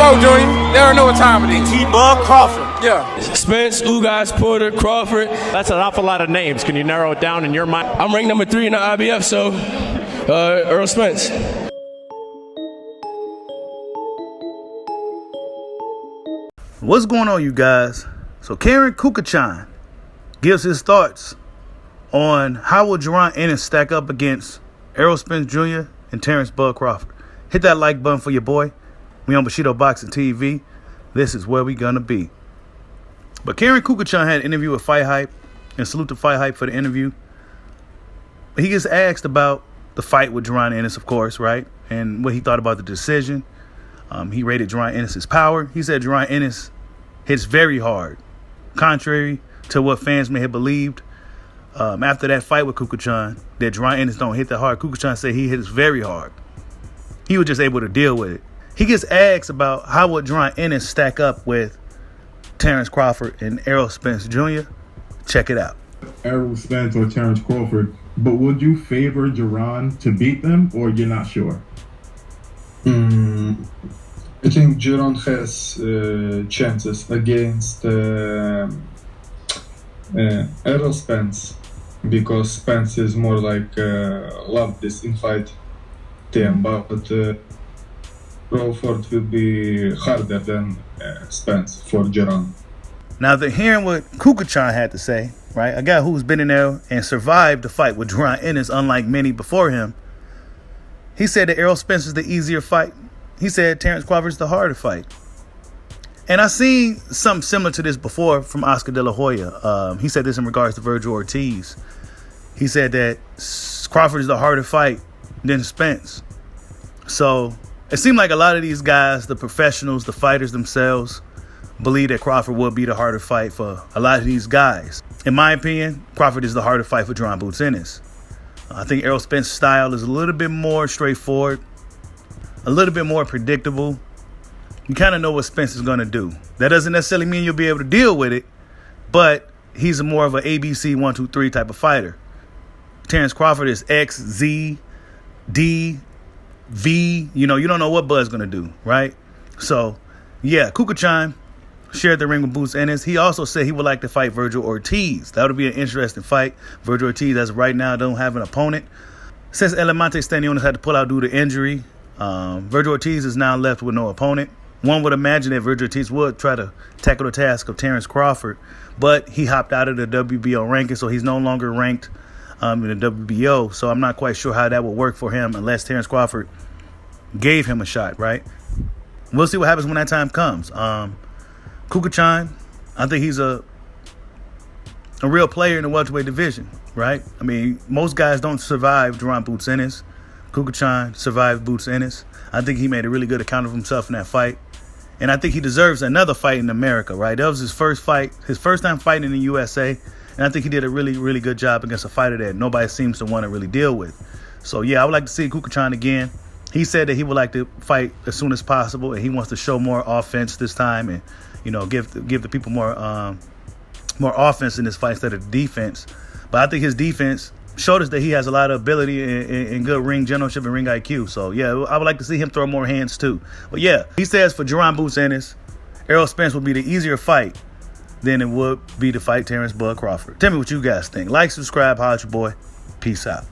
go, Junior. They already know what time it is. T-Bug Crawford. Yeah. Spence, Ugas, Porter, Crawford. That's an awful lot of names. Can you narrow it down in your mind? I'm ranked number 3 in the IBF, so Errol Spence. What's going on, you guys? So Jaron Chukhadzhian gives his thoughts on how will Jaron Ennis stack up against Errol Spence Jr. and Terrence Bud Crawford. Hit that like button for your boy. We on Bushido Boxing TV. This is where we gonna be. But Jaron Chukhadzhian had an interview with Fight Hype, and salute to Fight Hype for the interview. He gets asked about the fight with Jaron Ennis, of course, right? And what he thought about the decision. He rated Jaron Ennis' power. He said Jaron Ennis hits very hard, contrary to what fans may have believed. After that fight with Chukhadzhian, that Jaron Ennis don't hit that hard. Chukhadzhian said he hits very hard. He was just able to deal with it. He gets asked about how would Jaron Ennis stack up with Terrence Crawford and Errol Spence Jr. Check it out. Errol Spence or Terrence Crawford, but would you favor Jaron to beat them, or you're not sure? I think Jaron has chances against Errol Spence, because Spence is more like love this infight team, but Crawford will be harder than Spence for Jaron. Now, after hearing what Chukhadzhian had to say, right, a guy who's been in there and survived the fight with Jaron Ennis, unlike many before him, he said that Errol Spence is the easier fight. He said Terrence Crawford is the harder fight. And I seen something similar to this before from Oscar De La Hoya. He said this in regards to Virgil Ortiz. He said that Crawford is the harder fight than Spence. So it seemed like a lot of these guys, the professionals, the fighters themselves, believe that Crawford would be the harder fight for a lot of these guys. In my opinion, Crawford is the harder fight for Jaron Boots Ennis. I think Errol Spence's style is a little bit more straightforward, a little bit more predictable. You kind of know what Spence is going to do. That doesn't necessarily mean you'll be able to deal with it, but he's more of an ABC 1, 2, 3 type of fighter. Terrence Crawford is X, Z, D, V. You don't know what Bud's going to do, right? So, yeah, Chukhadzhian shared the ring with Boots Ennis. He also said he would like to fight Virgil Ortiz. That would be an interesting fight. Virgil Ortiz, as of right now, don't have an opponent. Since Elemante Stanionis had to pull out due to injury, Virgil Ortiz is now left with no opponent. One would imagine that Virgil Ortiz would try to tackle the task of Terrence Crawford, but he hopped out of the WBO ranking, so he's no longer ranked in the WBO. So I'm not quite sure how that would work for him unless Terrence Crawford gave him a shot, right? We'll see what happens when that time comes. Chukhadzhian, I think he's a real player in the welterweight division, right? I mean, most guys don't survive Jaron Boots Ennis. Chukhadzhian survived Boots Ennis. I think he made a really good account of himself in that fight. And I think he deserves another fight in America, right? That was his first fight, his first time fighting in the USA. And I think he did a really, really good job against a fighter that nobody seems to want to really deal with. So, yeah, I would like to see Chukhadzhian again. He said that he would like to fight as soon as possible, and he wants to show more offense this time and, give the people more offense in this fight instead of defense. But I think his defense showed us that he has a lot of ability and good ring generalship and ring IQ. So, yeah, I would like to see him throw more hands, too. But, yeah, he says for Jaron Boots Ennis, Errol Spence would be the easier fight than it would be to fight Terrence Bud Crawford. Tell me what you guys think. Like, subscribe, holla at your boy. Peace out.